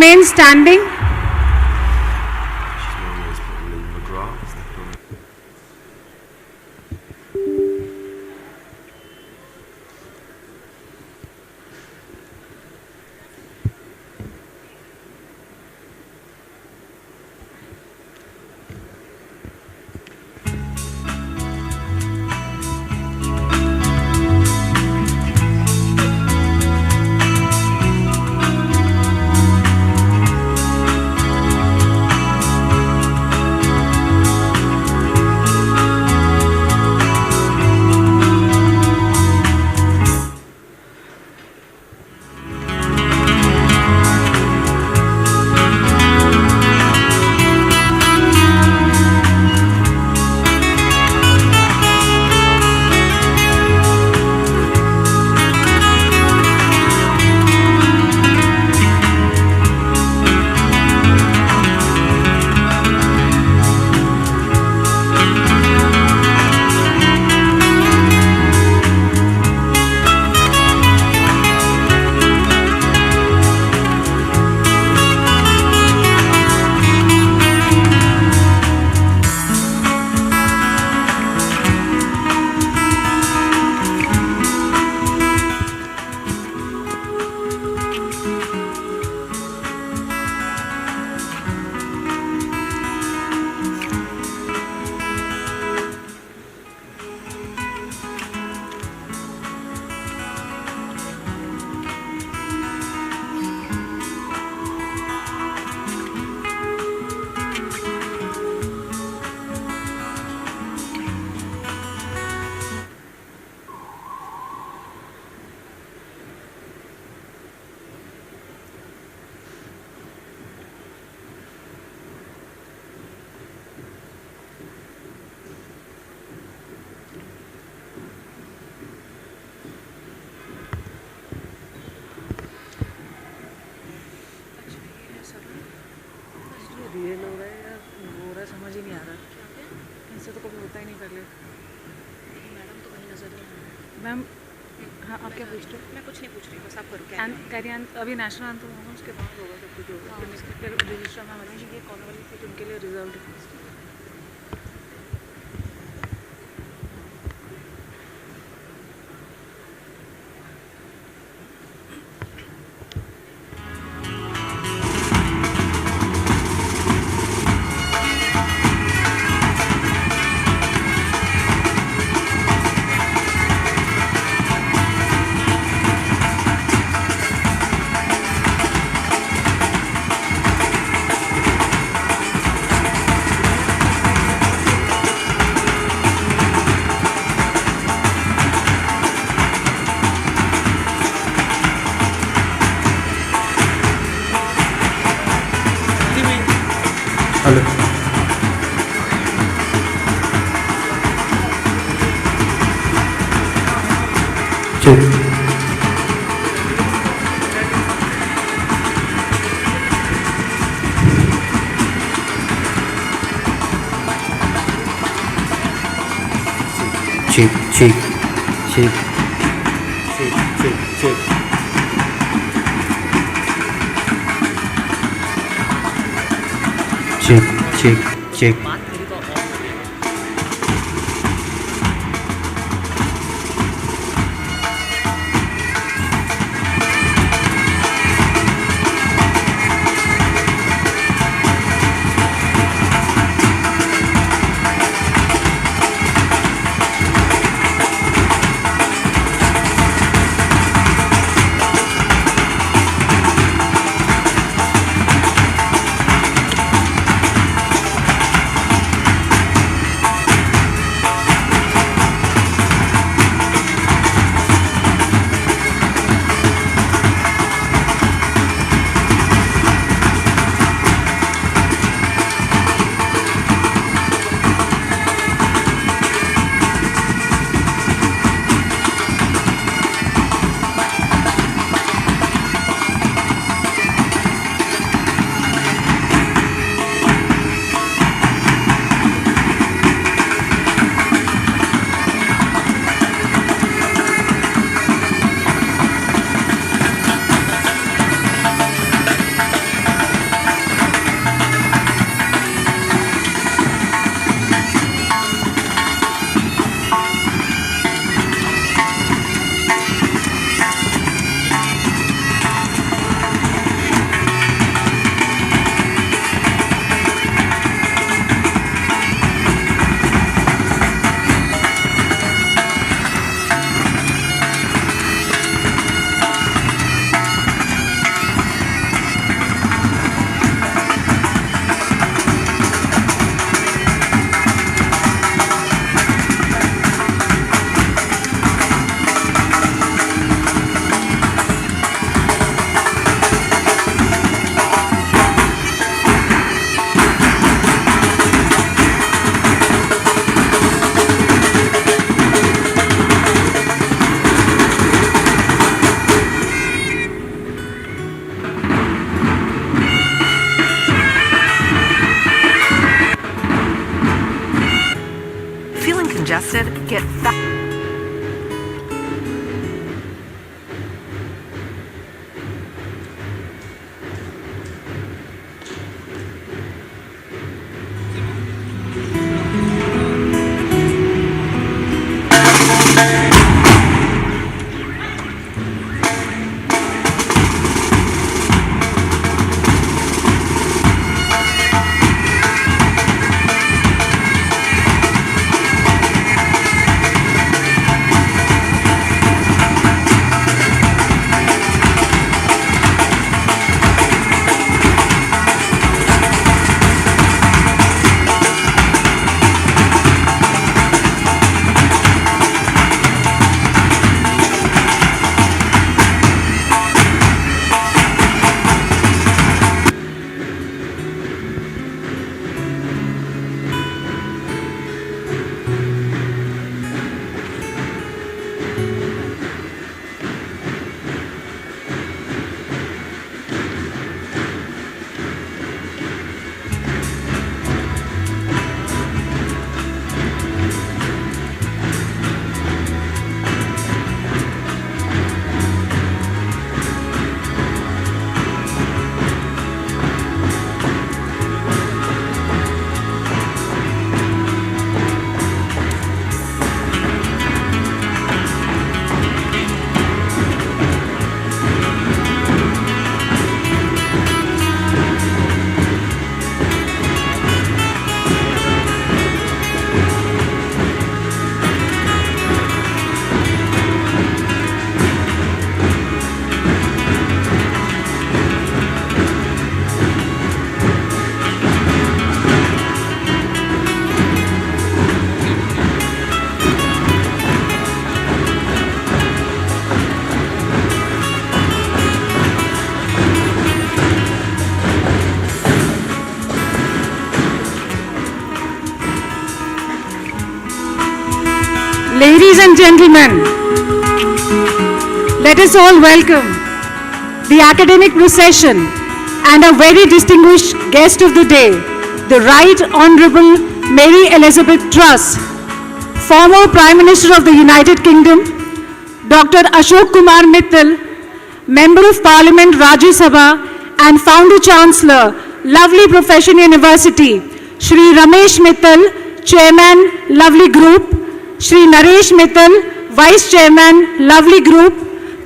remain standing. Real हो रहा है या हो रहा है समझ ही नहीं आ रहा। ऐसे तो कभी होता ही नहीं पहले। मैडम तो कहीं नजर नहीं आ रही। मैम हाँ, आप क्या पूछ रहे हो? मैं कुछ नहीं पूछ रही, बस आप करो कैरियन। अभी नेशनल एंथम होगा, उसके बाद होगा सब कुछ होगा। फिर रजिस्टर में हमारे ये कॉल वाली थी, उनके लिए result check, check, check, check, check, check. Check, check, check. instead get fat. Ladies and gentlemen, let us all welcome the academic procession and a very distinguished guest of the day, the Right Honourable Mary Elizabeth Truss, former Prime Minister of the United Kingdom, Dr. Ashok Kumar Mittal, Member of Parliament Rajya Sabha and Founder Chancellor, Lovely Profession University, Shri Ramesh Mittal, Chairman, Lovely Group, Shri Naresh Mittal, Vice Chairman, Lovely Group,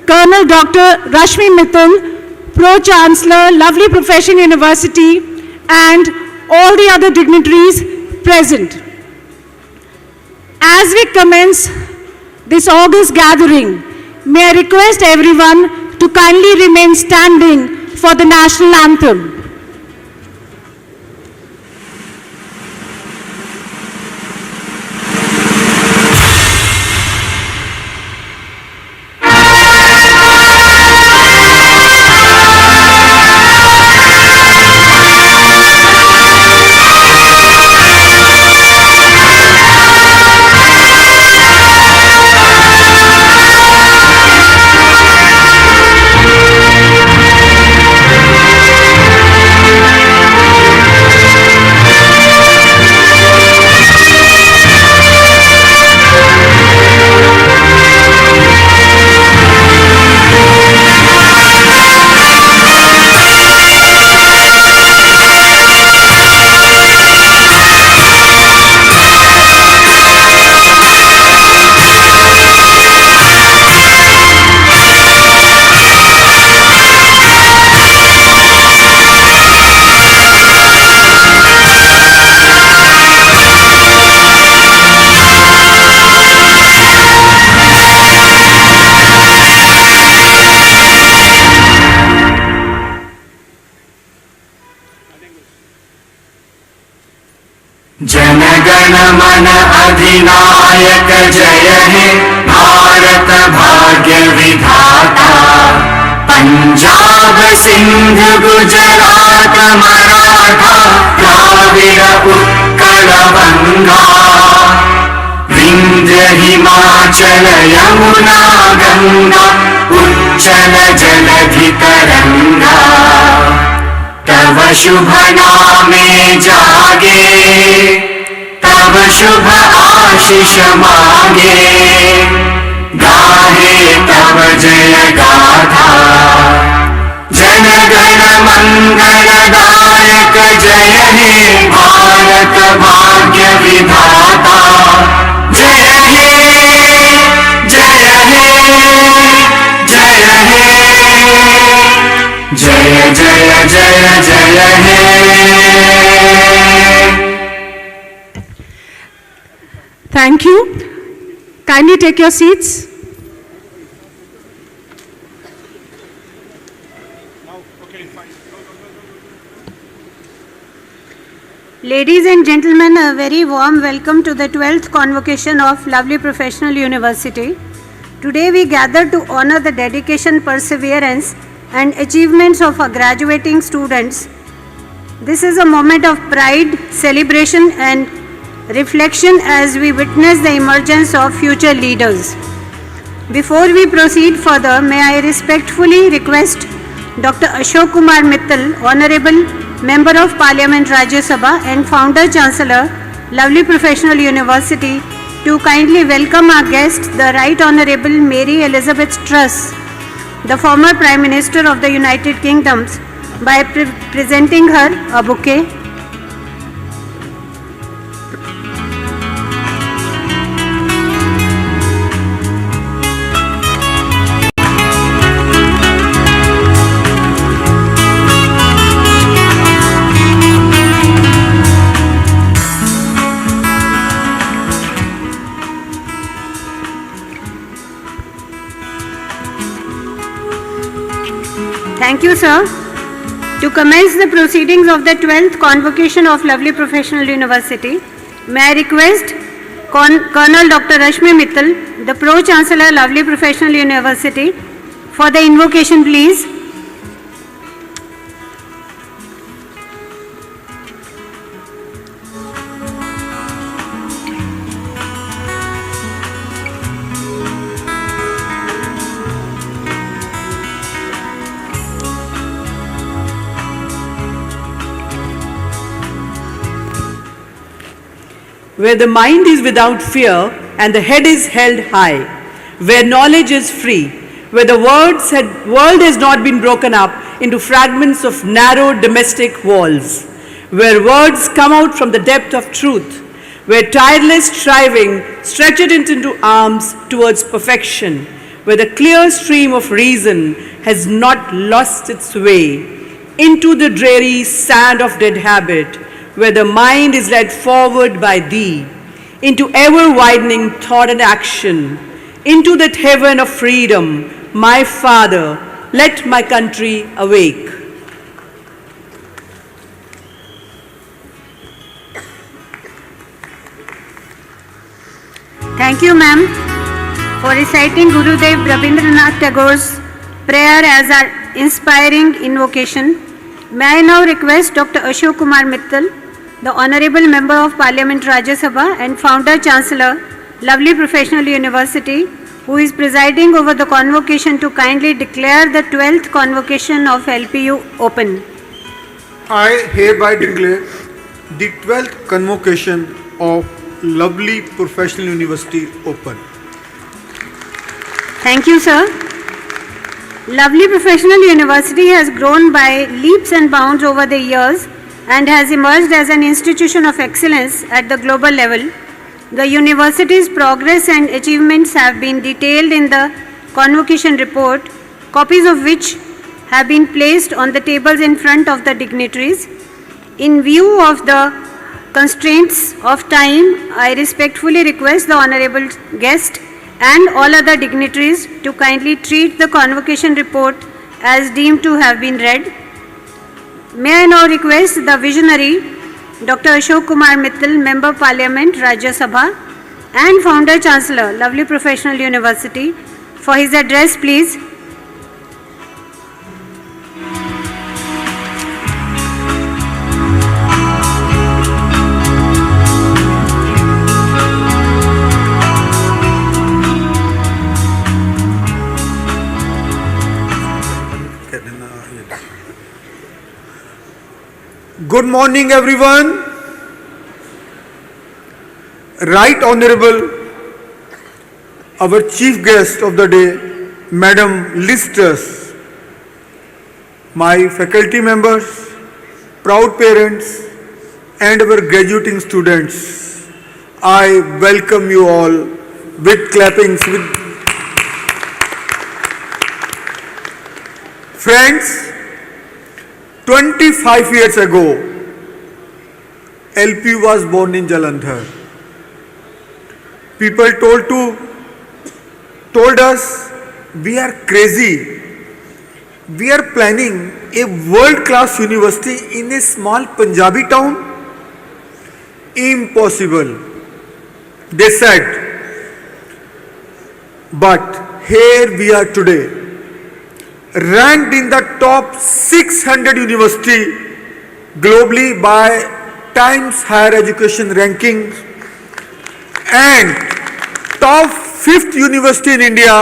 Colonel Dr. Rashmi Mittal, Pro-Chancellor, Lovely Profession University, and all the other dignitaries present. As we commence this august gathering, may I request everyone to kindly remain standing for the national anthem. जनगण मन अधिनायक जय हे भारत भाग्य विधाता। पंजाब सिंध गुजरात मराठा द्राविड़ उत्कल बंगा, विंध्य हिमाचल यमुना गंगा उच्चल जलधि तरंगा। तव शुभ नामे जागे, तव तव शुभ आशीष मांगे, गाहे तव जय गाथा। जन गण मंगलदायक जय हे भारत भाग्य विधाता। जय हे जय हे जय हे जय जय जय जय हे। Thank you. Kindly take your seats. Ladies and gentlemen, a very warm welcome to the 12th Convocation of Lovely Professional University. Today we gather to honor the dedication, perseverance and achievements of our graduating students. This is a moment of pride, celebration and reflection as we witness the emergence of future leaders. Before we proceed further, may I respectfully request Dr. Ashok Kumar Mittal, Honorable Member of Parliament Rajya Sabha and Founder Chancellor, Lovely Professional University, to kindly welcome our guest, the Right Honorable Mary Elizabeth Truss, the former Prime Minister of the United Kingdom, by presenting her a bouquet. Thank you, sir. To commence the proceedings of the 12th Convocation of Lovely Professional University, may I request Colonel Dr. Rashmi Mittal, the Pro-Chancellor, Lovely Professional University, for the invocation, please. Where the mind is without fear and the head is held high, where knowledge is free, where the world has not been broken up into fragments of narrow domestic walls, where words come out from the depth of truth, where tireless striving stretches into arms towards perfection, where the clear stream of reason has not lost its way into the dreary sand of dead habit, where the mind is led forward by thee into ever-widening thought and action, into that heaven of freedom, my Father, let my country awake. Thank you, ma'am, for reciting Gurudev Rabindranath Tagore's prayer as our inspiring invocation. May I now request Dr. Ashok Kumar Mittal, the Honorable Member of Parliament Rajya Sabha and Founder Chancellor, Lovely Professional University, who is presiding over the convocation, to kindly declare the 12th Convocation of LPU open. I hereby declare the 12th Convocation of Lovely Professional University open. Thank you, sir. Lovely Professional University has grown by leaps and bounds over the years and has emerged as an institution of excellence at the global level. The university's progress and achievements have been detailed in the Convocation report, copies of which have been placed on the tables in front of the dignitaries. In view of the constraints of time, I respectfully request the honorable guest and all other dignitaries to kindly treat the Convocation report as deemed to have been read. May I now request the visionary Dr. Ashok Kumar Mittal, Member Parliament Rajya Sabha and Founder Chancellor, Lovely Professional University, for his address, please. Good morning, everyone. Right Honorable, our chief guest of the day, Madam Listers, my faculty members, proud parents, and our graduating students, I welcome you all with clappings. Friends, 25 years ago, LPU was born in Jalandhar. People told us we are crazy. We are planning a world-class university in a small Punjabi town. Impossible, they said. But here we are today, ranked in the top 600 university globally by Times Higher Education Rankings, and top 5th university in India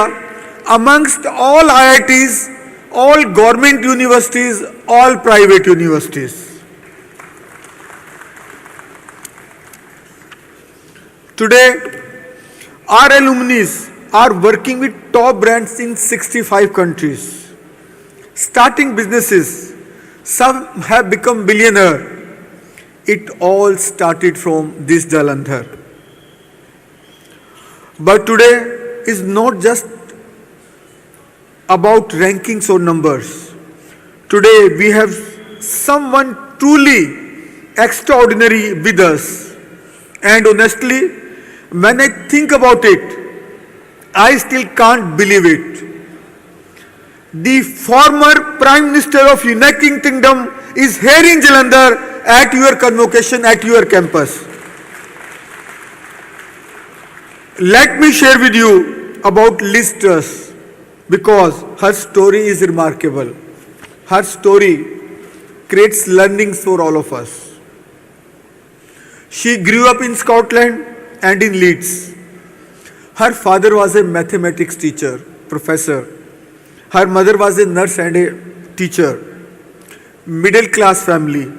amongst all IITs, all government universities, all private universities. Today, our alumni are working with top brands in 65 countries, starting businesses. Some have become billionaire. It all started from this Jalandhar. But today is not just about rankings or numbers. Today we have someone truly extraordinary with us. And honestly, when I think about it, I still can't believe it. The former Prime Minister of United Kingdom is here in Jalandhar at your convocation, at your campus. Let me share with you about Liz Truss, because her story is remarkable. Her story creates learnings for all of us. She grew up in Scotland and in Leeds. Her father was a mathematics teacher, professor. Her mother was a nurse and a teacher. Middle class family.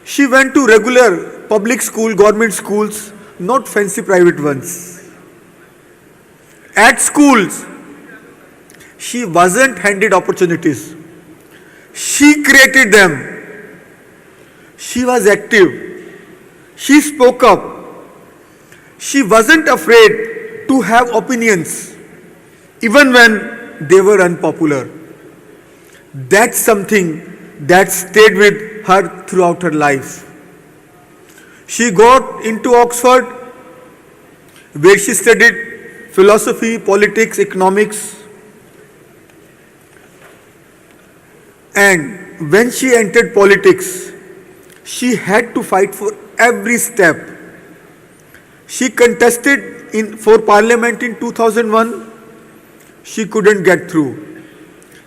She went to regular public school, government schools, not fancy private ones. At schools, she wasn't handed opportunities. She created them. She was active. She spoke up. She wasn't afraid to have opinions, even when they were unpopular. That's something that stayed with her throughout her life. She got into Oxford, where she studied philosophy, politics, economics. And when she entered politics, she had to fight for every step. She contested for parliament in 2001. She couldn't get through.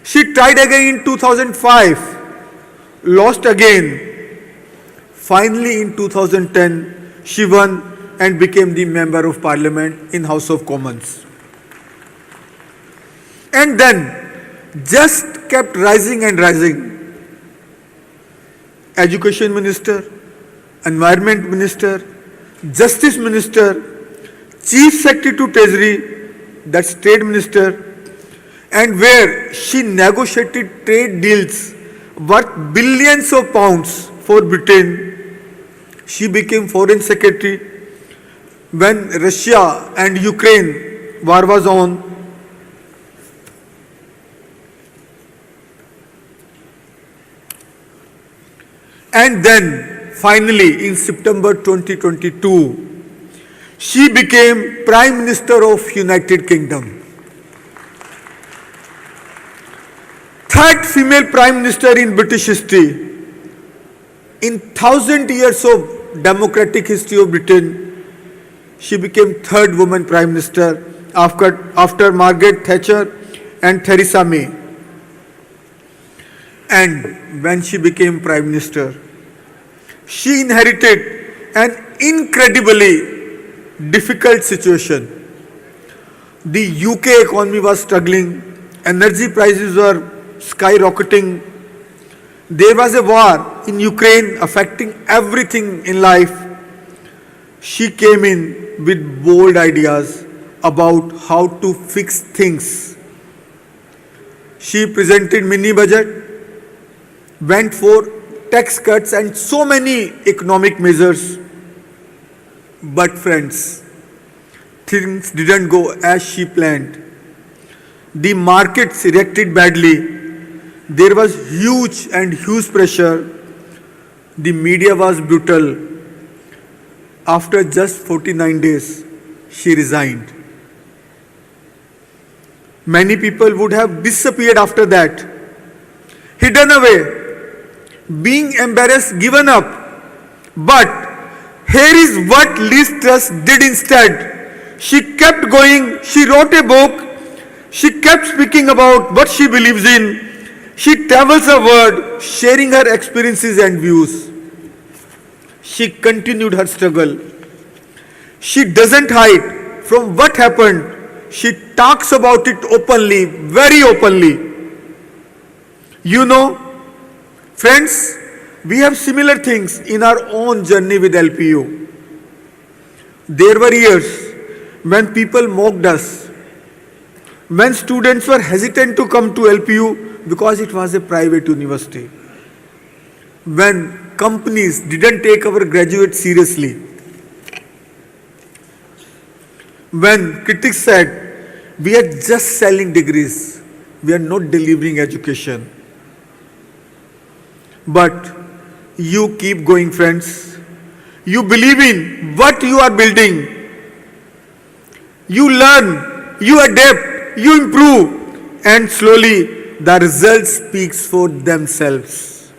She tried again in 2005. Lost again. Finally in 2010, she won and became the Member of Parliament in House of Commons. And then just kept rising and rising. Education Minister, Environment Minister, Justice Minister, Chief Secretary to Treasury, that's Trade Minister, and where she negotiated trade deals worth billions of pounds for Britain. She became Foreign Secretary when Russia and Ukraine war was on. And then finally in September 2022, she became Prime Minister of United Kingdom. Third female Prime Minister in British history. In 1,000 years of democratic history of Britain, she became third woman Prime Minister after Margaret Thatcher and Theresa May. And when she became Prime Minister, she inherited an incredibly difficult situation. The UK economy was struggling, energy prices were skyrocketing. There was a war in Ukraine affecting everything in life. She came in with bold ideas about how to fix things. She presented mini budget, went for tax cuts and so many economic measures. But friends, things didn't go as she planned. The markets reacted badly. There was huge pressure. The media was brutal. After just 49 days, she resigned. Many people would have disappeared after that, hidden away, being embarrassed, given up. But here is what Liz Truss did instead. She kept going, she wrote a book, she kept speaking about what she believes in. She travels the world, sharing her experiences and views. She continued her struggle. She doesn't hide from what happened. She talks about it openly, very openly. You know, friends, we have similar things in our own journey with LPU. There were years when people mocked us, when students were hesitant to come to LPU because it was a private university, when companies didn't take our graduates seriously, when critics said, we are just selling degrees, we are not delivering education. But you keep going, friends. You believe in what you are building. You learn, you adapt, you improve, and slowly the results speaks for themselves.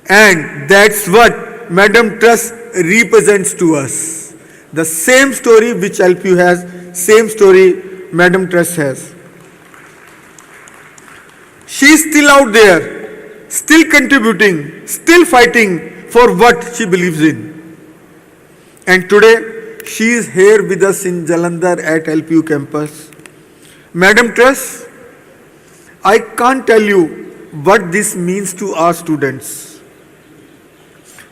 And that's what Madam Truss represents to us. The same story which LPU has, same story Madam Truss has. She is still out there, still contributing, still fighting for what she believes in. And today, she is here with us in Jalandhar at LPU Campus. Madam Truss, I can't tell you what this means to our students.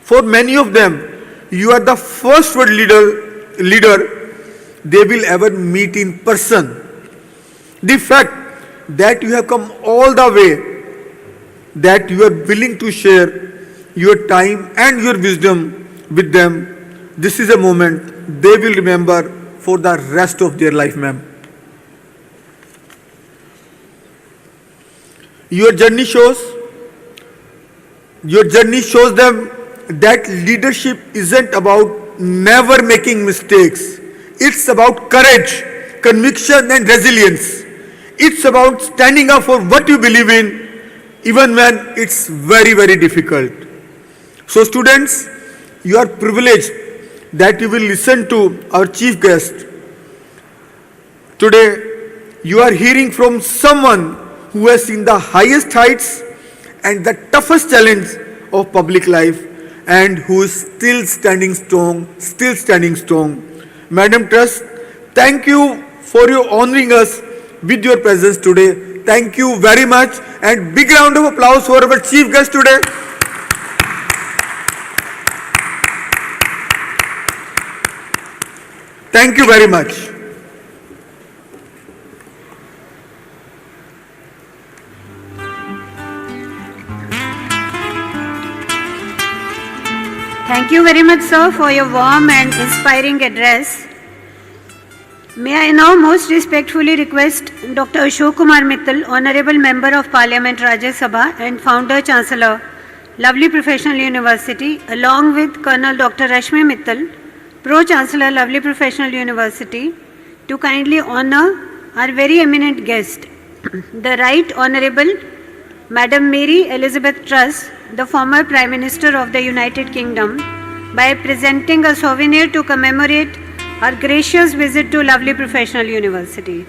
For many of them, you are the first world leader they will ever meet in person. The fact that you have come all the way, that you are willing to share your time and your wisdom with them, this is a moment they will remember for the rest of their life, ma'am. Your journey shows them that leadership isn't about never making mistakes. It's about courage, conviction and resilience. It's about standing up for what you believe in, even when it's very, very difficult. So students, you are privileged that you will listen to our chief guest. Today, you are hearing from someone who has seen the highest heights and the toughest challenge of public life and who is still standing strong. Madam Truss, thank you for your honoring us with your presence today. Thank you very much and big round of applause for our chief guest today. Thank you very much. Thank you very much, sir, for your warm and inspiring address. May I now most respectfully request Dr. Ashok Kumar Mittal, Honorable Member of Parliament, Rajya Sabha and Founder Chancellor, Lovely Professional University, along with Colonel Dr. Rashmi Mittal, Pro-Chancellor, Lovely Professional University, to kindly honor our very eminent guest, the Right Honorable Madam Mary Elizabeth Truss, the former Prime Minister of the United Kingdom, by presenting a souvenir to commemorate her gracious visit to Lovely Professional University.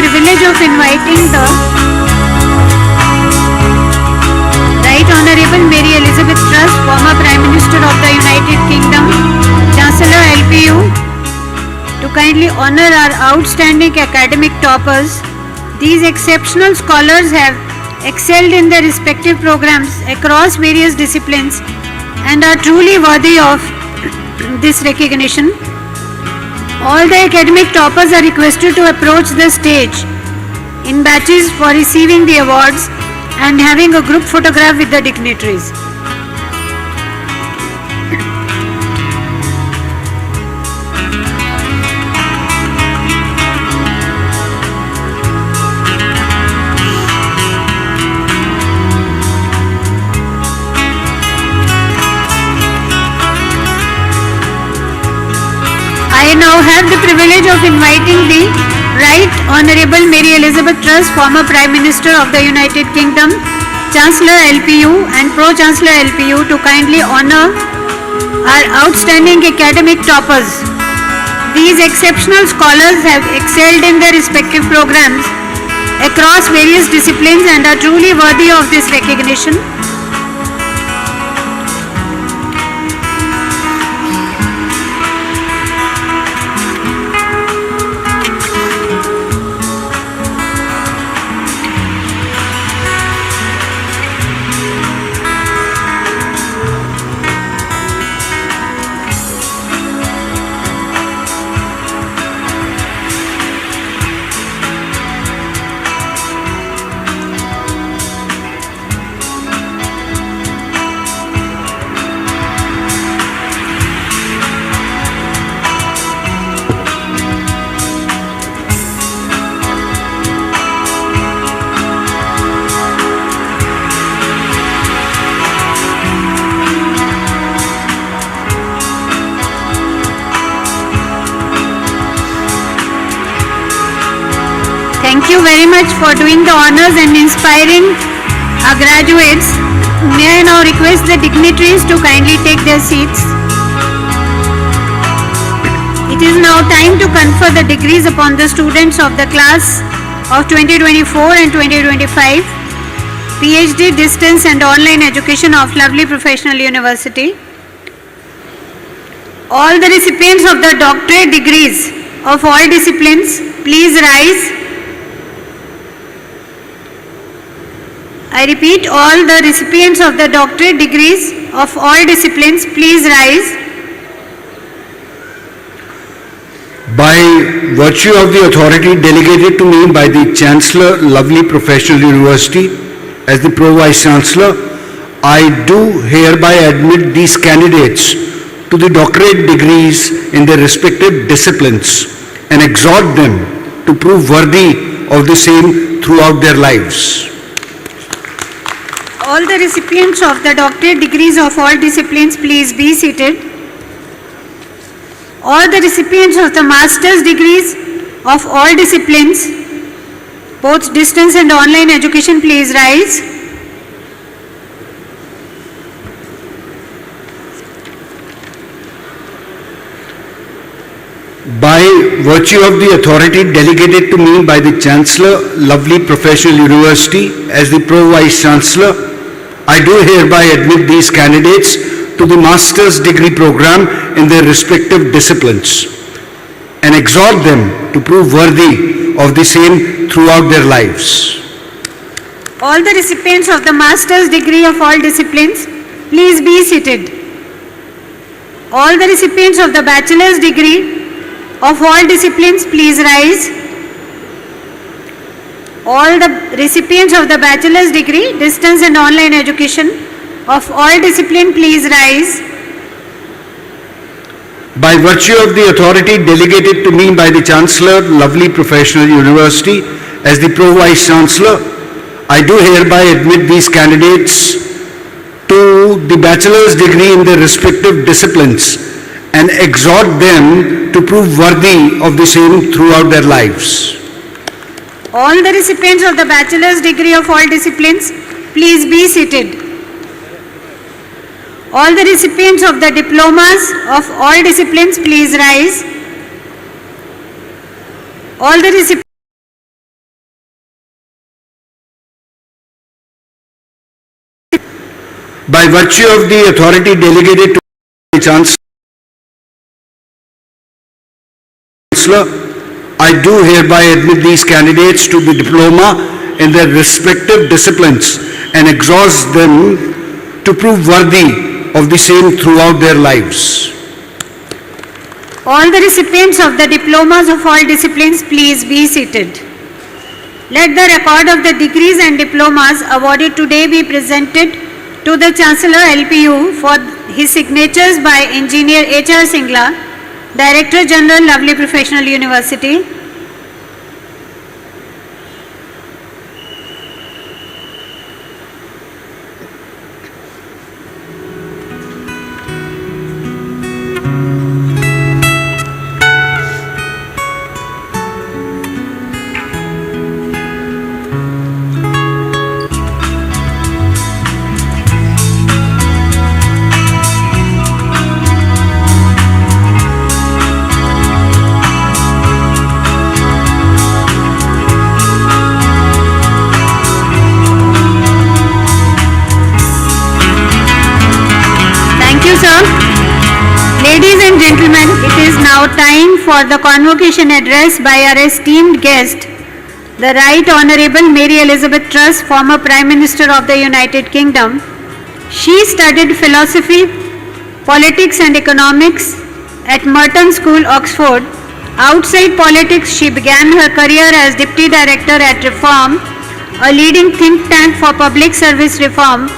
privilege of inviting the Right Honorable Mary Elizabeth Truss, former Prime Minister of the United Kingdom, Chancellor LPU, to kindly honor our outstanding academic toppers. These exceptional scholars have excelled in their respective programs across various disciplines and are truly worthy of this recognition. All the academic toppers are requested to approach the stage in batches for receiving the awards and having a group photograph with the dignitaries. I now have the privilege of inviting the Right Honorable Mary Elizabeth Truss, former Prime Minister of the United Kingdom, Chancellor LPU and Pro-Chancellor LPU, to kindly honor our outstanding academic toppers. These exceptional scholars have excelled in their respective programs across various disciplines and are truly worthy of this recognition. Thank you very much for doing the honors and inspiring our graduates. May I now request the dignitaries to kindly take their seats. It is now time to confer the degrees upon the students of the class of 2024 and 2025, PhD Distance and Online Education of Lovely Professional University. All the recipients of the doctorate degrees of all disciplines, please rise. I repeat, all the recipients of the doctorate degrees of all disciplines, please rise. By virtue of the authority delegated to me by the Chancellor, Lovely Professional University, as the Pro-Vice Chancellor, I do hereby admit these candidates to the doctorate degrees in their respective disciplines and exhort them to prove worthy of the same throughout their lives. All the recipients of the doctorate degrees of all disciplines, please be seated. All the recipients of the master's degrees of all disciplines, both distance and online education, please rise. By virtue of the authority delegated to me by the Chancellor, Lovely Professional University, as the Pro-Vice Chancellor, I do hereby admit these candidates to the master's degree program in their respective disciplines and exhort them to prove worthy of the same throughout their lives. All the recipients of the master's degree of all disciplines, please be seated. All the recipients of the bachelor's degree of all disciplines, please rise. All the recipients of the bachelor's degree, distance and online education of all discipline, please rise. By virtue of the authority delegated to me by the Chancellor, Lovely Professional University, as the Pro-Vice Chancellor, I do hereby admit these candidates to the bachelor's degree in their respective disciplines and exhort them to prove worthy of the same throughout their lives. All the recipients of the bachelor's degree of all disciplines, please be seated. All the recipients of the diplomas of all disciplines, please rise. All the recipients virtue of the authority delegated to the Chancellor, I do hereby admit these candidates to the diploma in their respective disciplines and exhort them to prove worthy of the same throughout their lives. All the recipients of the diplomas of all disciplines, please be seated. Let the record of the degrees and diplomas awarded today be presented to the Chancellor LPU for his signatures by Engineer H.R. Singla, Director General, Lovely Professional University. Ladies and gentlemen, it is now time for the convocation address by our esteemed guest, the Right Honourable Mary Elizabeth Truss, former Prime Minister of the United Kingdom. She studied philosophy, politics and economics at Merton School, Oxford. Outside politics, she began her career as Deputy Director at Reform, a leading think tank for public service reform,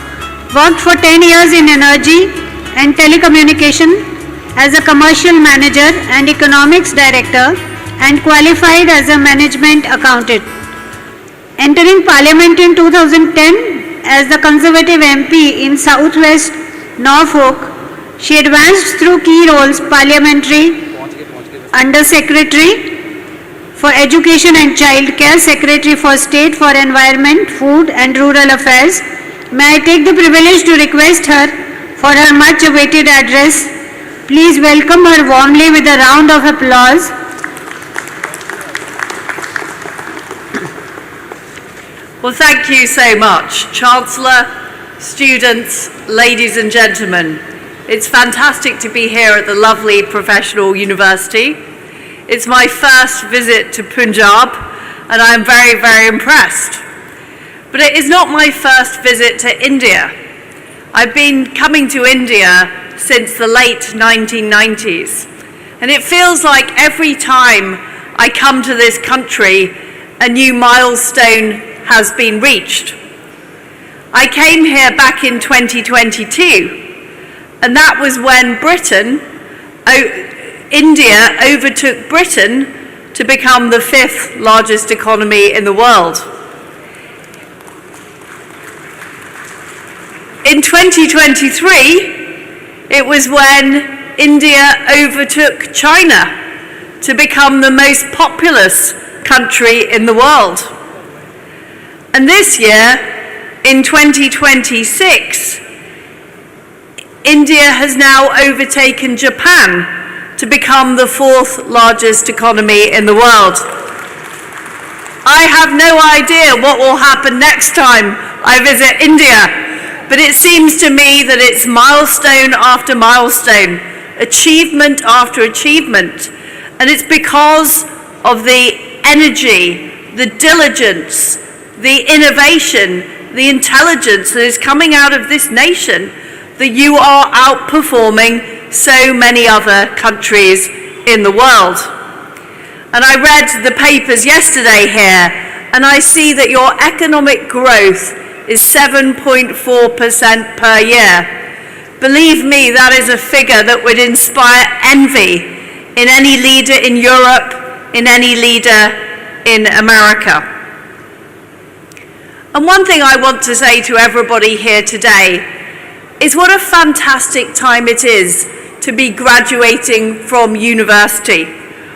worked for 10 years in energy and telecommunication as a commercial manager and economics director, and qualified as a management accountant. Entering Parliament in 2010 as the Conservative MP in South West Norfolk, she advanced through key roles: Parliamentary Under Secretary for Education and Childcare, Secretary for State for Environment, Food and Rural Affairs. May I take the privilege to request her for her much awaited address. Please welcome her warmly with a round of applause. Well, thank you so much, Chancellor, students, ladies and gentlemen. It's fantastic to be here at the lovely professional university. It's my first visit to Punjab, and I'm very, very impressed. But it is not my first visit to India. I've been coming to India since the late 1990s, and it feels like every time I come to this country, a new milestone has been reached. I came here back in 2022, and that was when India overtook Britain to become the 5th largest economy in the world. In 2023, it was when India overtook China to become the most populous country in the world. And this year, in 2026, India has now overtaken Japan to become the 4th largest economy in the world. I have no idea what will happen next time I visit India. But it seems to me that it's milestone after milestone, achievement after achievement, and it's because of the energy, the diligence, the innovation, the intelligence that is coming out of this nation that you are outperforming so many other countries in the world. And I read the papers yesterday here, and I see that your economic growth is 7.4% per year. Believe me, that is a figure that would inspire envy in any leader in Europe, in any leader in America. And one thing I want to say to everybody here today is what a fantastic time it is to be graduating from university.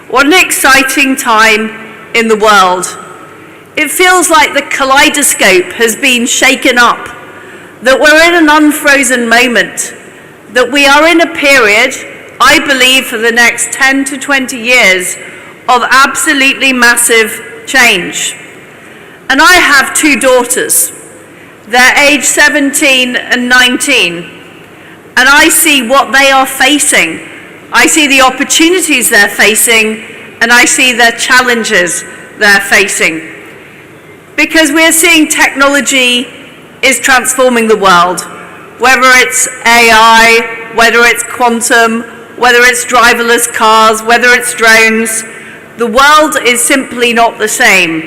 What an exciting time in the world. It feels like the kaleidoscope has been shaken up, that we're in an unfrozen moment, that we are in a period, I believe, for the next 10 to 20 years of absolutely massive change. And I have 2 daughters. They're age 17 and 19, and I see what they are facing. I see the opportunities they're facing, and I see the challenges they're facing. Because we're seeing technology is transforming the world, whether it's AI, whether it's quantum, whether it's driverless cars, whether it's drones. The world is simply not the same,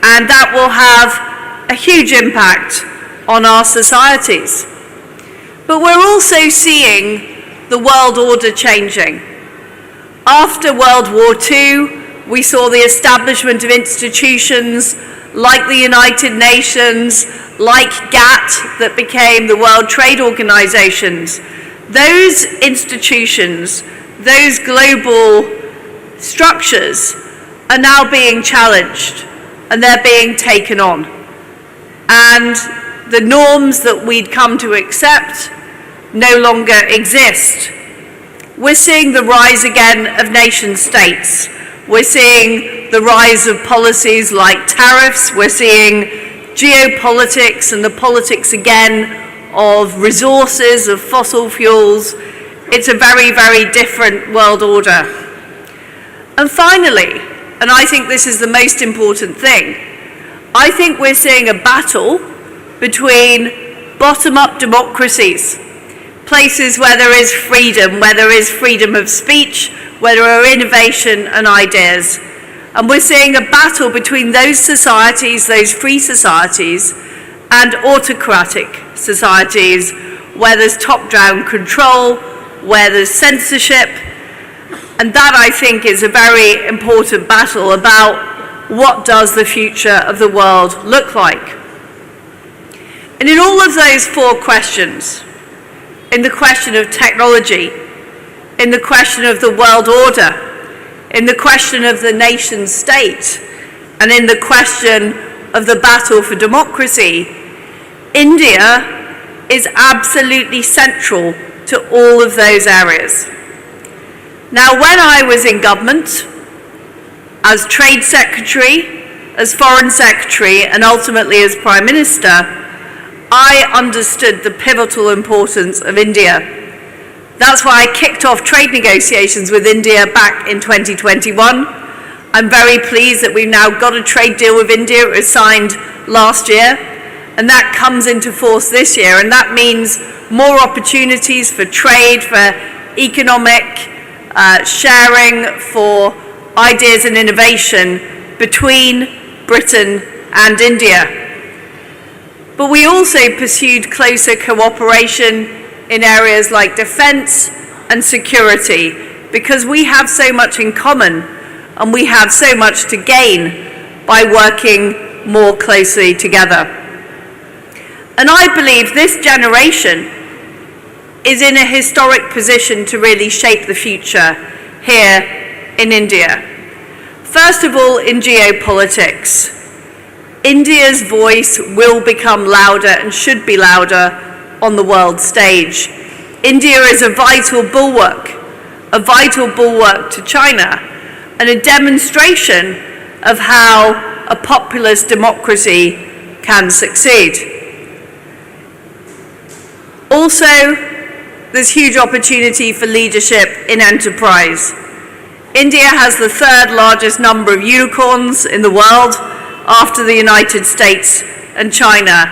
and that will have a huge impact on our societies. But we're also seeing the world order changing. After World War II, we saw the establishment of institutions like the United Nations, like GATT, that became the World Trade Organizations. Those institutions, those global structures are now being challenged, and they're being taken on. And the norms that we'd come to accept no longer exist. We're seeing the rise again of nation states. We're seeing the rise of policies like tariffs. We're seeing geopolitics and the politics again of resources, of fossil fuels. It's a very, very different world order. And finally, and I think this is the most important thing, I think we're seeing a battle between bottom-up democracies, places where there is freedom, where there is freedom of speech, where there are innovation and ideas. And we're seeing a battle between those societies, those free societies, and autocratic societies, where there's top-down control, where there's censorship. And that, I think, is a very important battle about what does the future of the world look like. And in all of those four questions, in the question of technology, in the question of the world order, in the question of the nation state, and in the question of the battle for democracy, India is absolutely central to all of those areas. Now, when I was in government, as Trade Secretary, as Foreign Secretary, and ultimately as Prime Minister, I understood the pivotal importance of India. That's why I kicked off trade negotiations with India back in 2021. I'm very pleased that we've now got a trade deal with India. It was signed last year, and that comes into force this year, and that means more opportunities for trade, for economic sharing, for ideas and innovation between Britain and India. But we also pursued closer cooperation in areas like defence and security, because we have so much in common and we have so much to gain by working more closely together. And I believe this generation is in a historic position to really shape the future here in India. First of all, in geopolitics. India's voice will become louder and should be louder on the world stage. India is a vital bulwark to China, and a demonstration of how a populist democracy can succeed. Also, there's huge opportunity for leadership in enterprise. India has the third largest number of unicorns in the world, after the United States and China.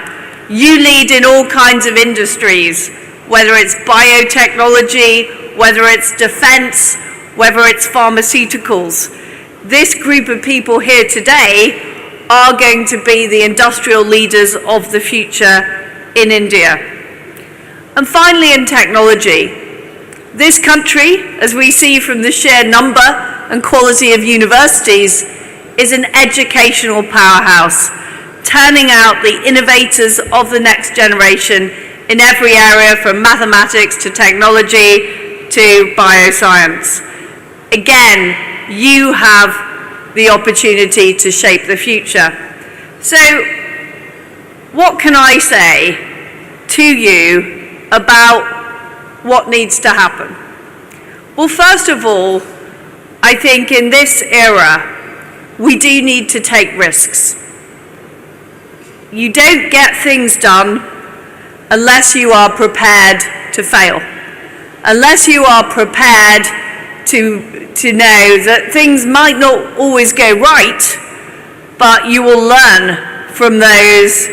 You lead in all kinds of industries, whether it's biotechnology, whether it's defense, whether it's pharmaceuticals. This group of people here today are going to be the industrial leaders of the future in India. And finally, in technology, this country, as we see from the sheer number and quality of universities, is an educational powerhouse, turning out the innovators of the next generation in every area, from mathematics to technology to bioscience. Again, you have the opportunity to shape the future. So, what can I say to you about what needs to happen? Well, first of all, I think in this era, we do need to take risks. you don't get things done unless you are prepared to fail. Unless you are prepared to know that things might not always go right, but you will learn from those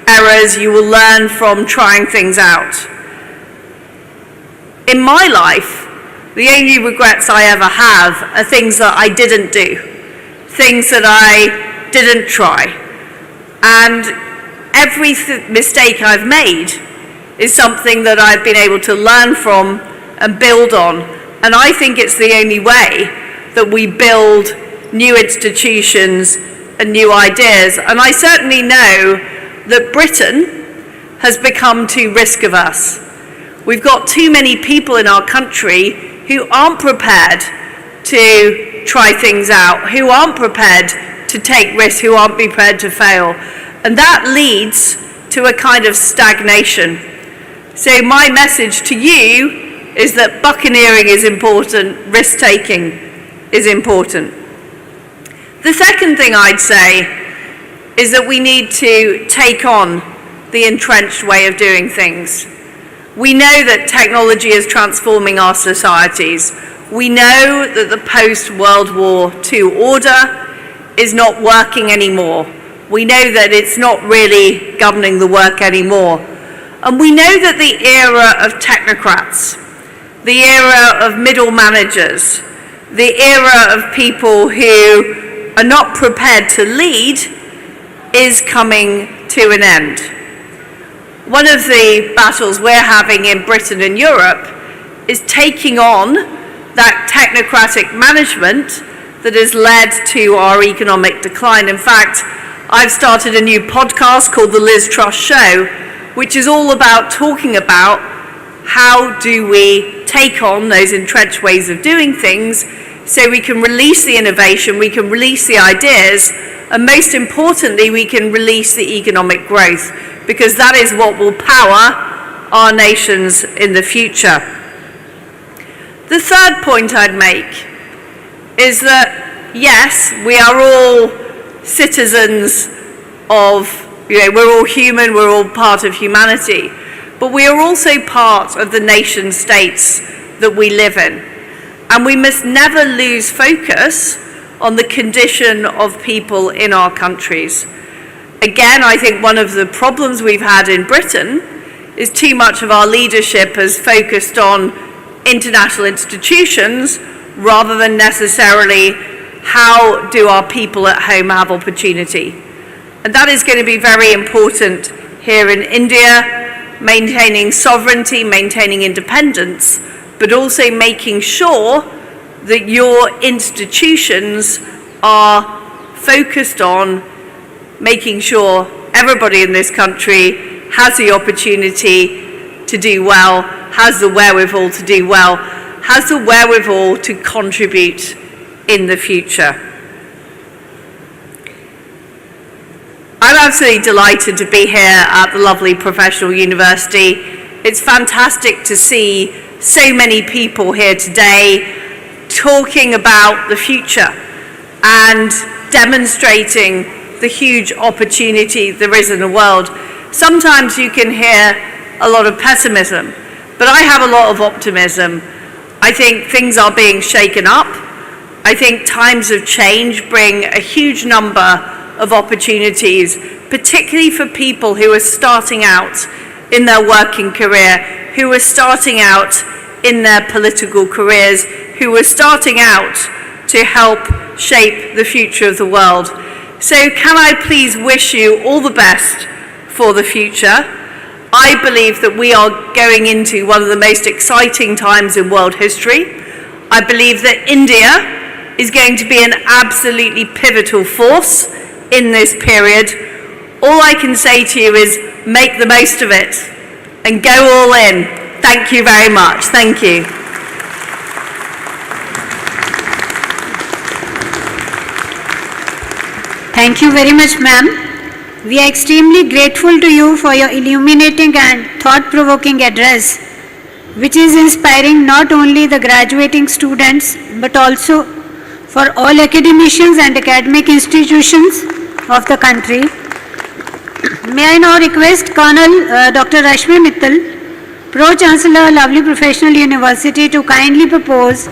errors, you will learn from trying things out. In my life, the only regrets I ever have are things that I didn't do, things that I didn't try. And every mistake I've made is something that I've been able to learn from and build on. And I think it's the only way that we build new institutions and new ideas. And I certainly know that Britain has become too risk averse. We've got too many people in our country who aren't prepared to try things out, who aren't prepared to take risks, who aren't prepared to fail. And that leads to a kind of stagnation. So my message to you is that buccaneering is important, risk-taking is important. The second thing I'd say is that we need to take on the entrenched way of doing things. We know that technology is transforming our societies. We know that the post-World War II order is not working anymore. We know that it's not really governing the work anymore. And we know that the era of technocrats, the era of middle managers, the era of people who are not prepared to lead is coming to an end. One of the battles we're having in Britain and Europe is taking on that technocratic management that has led to our economic decline. In fact, I've started a new podcast called The Liz Truss Show, which is all about talking about how do we take on those entrenched ways of doing things so we can release the innovation, we can release the ideas, and most importantly, we can release the economic growth, because that is what will power our nations in the future. The third point I'd make is that, yes, we are all citizens of, we're all human, we're all part of humanity, but we are also part of the nation states that we live in. And we must never lose focus on the condition of people in our countries. Again, I think one of the problems we've had in Britain is too much of our leadership has focused on international institutions rather than necessarily how do our people at home have opportunity. And that is going to be very important here in India, maintaining sovereignty, maintaining independence, but also making sure that your institutions are focused on making sure everybody in this country has the opportunity to do well, has the wherewithal to do well, has the wherewithal to contribute in the future. I'm absolutely delighted to be here at the lovely professional university. It's fantastic to see so many people here today talking about the future and demonstrating the huge opportunity there is in the world. Sometimes you can hear a lot of pessimism, but I have a lot of optimism. I think things are being shaken up. I think times of change bring a huge number of opportunities, particularly for people who are starting out in their working career, who are starting out in their political careers, who are starting out to help shape the future of the world. So can I please wish you all the best for the future? I believe that we are going into one of the most exciting times in world history. I believe that India is going to be an absolutely pivotal force in this period. All I can say to you is make the most of it and go all in. Thank you very much. Thank you. Thank you very much, ma'am. We are extremely grateful to you for your illuminating and thought-provoking address, which is inspiring not only the graduating students, but also for all academicians and academic institutions of the country. May I now request Colonel Dr. Rashmi Mittal, Pro-Chancellor, Lovely Professional University, to kindly propose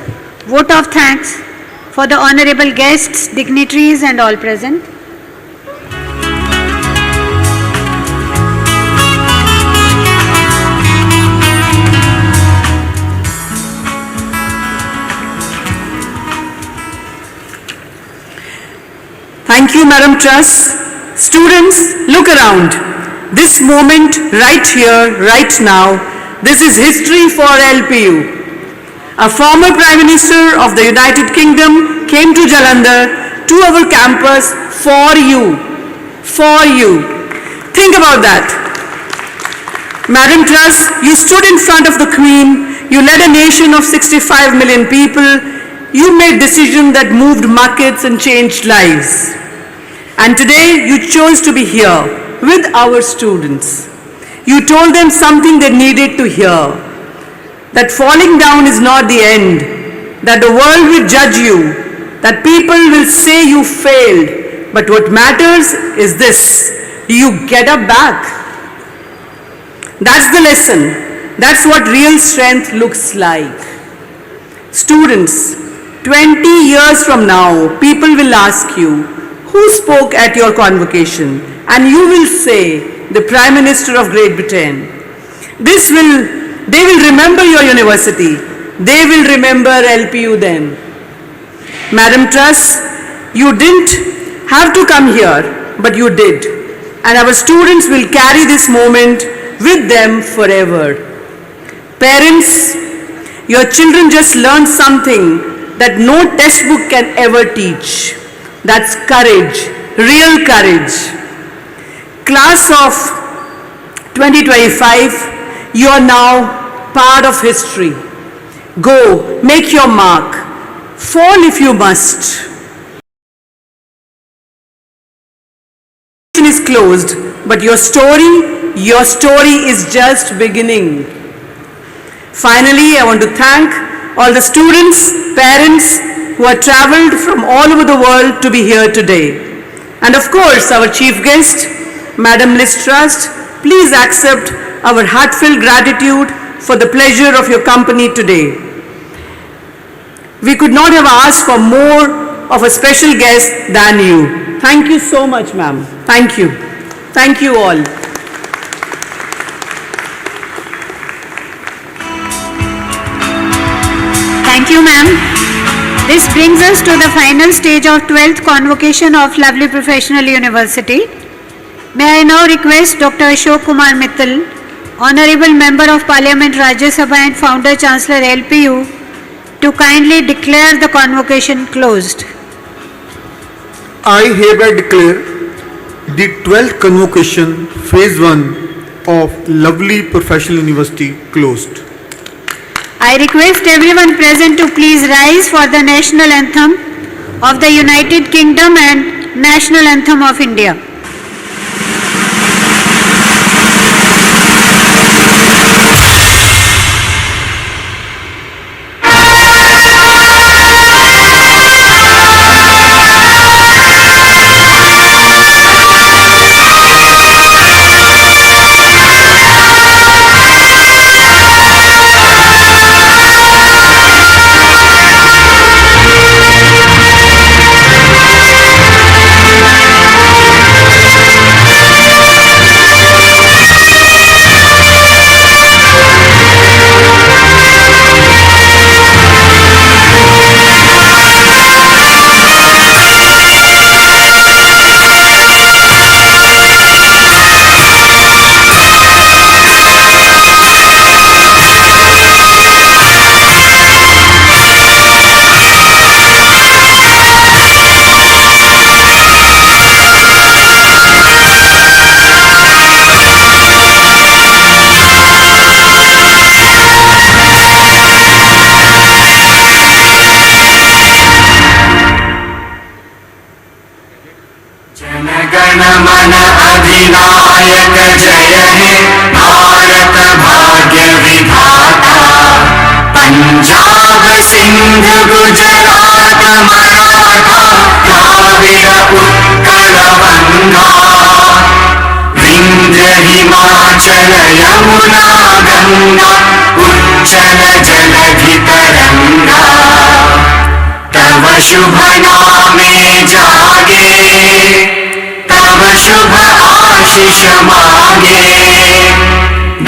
vote of thanks for the honorable guests, dignitaries and all present. Thank you, Madam Truss. Students, look around. This moment, right here, right now, this is history for LPU. A former Prime Minister of the United Kingdom came to Jalandhar, to our campus, for you. For you. Think about that. Madam Truss, you stood in front of the Queen, you led a nation of 65 million people, you made decisions that moved markets and changed lives. And today you chose to be here with our students. You told them something they needed to hear. That falling down is not the end. That the world will judge you. That people will say you failed. But what matters is this. Do you get up back? That's the lesson. That's what real strength looks like. Students, 20 years from now, people will ask you, who spoke at your convocation? And you will say, the Prime Minister of Great Britain. They will remember your university. They will remember LPU then. Madam Truss, you didn't have to come here, but you did. And our students will carry this moment with them forever. Parents, your children just learned something that no textbook can ever teach. That's courage, real courage. Class of 2025, you are now part of history. Go, make your mark. Fall if you must. Is closed, but your story is just beginning. Finally, I want to thank all the students, parents who have traveled from all over the world to be here today. And of course, our chief guest, Madam Liz Truss, please accept our heartfelt gratitude for the pleasure of your company today. We could not have asked for more of a special guest than you. Thank you so much, ma'am. Thank you. Thank you all. Thank you, ma'am. This brings us to the final stage of 12th Convocation of Lovely Professional University. May I now request Dr. Ashok Kumar Mittal, Honorable Member of Parliament Rajya Sabha and Founder Chancellor LPU, to kindly declare the convocation closed. I hereby declare the 12th Convocation Phase 1 of Lovely Professional University closed. I request everyone present to please rise for the national anthem of the United Kingdom and national anthem of India. Himachal Yamuna Ganga उच्चल जलधितरंगा तव शुभ नामे जागे तव शुभ आशीष मांगे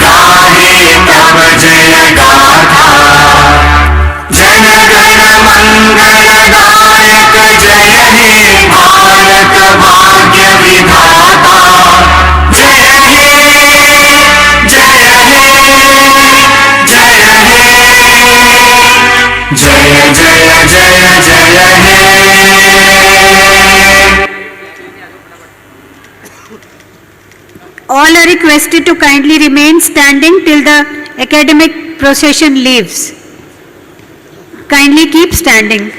गाहे तव जय गाथा जन गण मंगल गायक जय हे भारत भाग्य विधाता जय हे जय हे जय हे जय जय जय जय हे All are requested to kindly remain standing till the academic procession leaves. Kindly keep standing.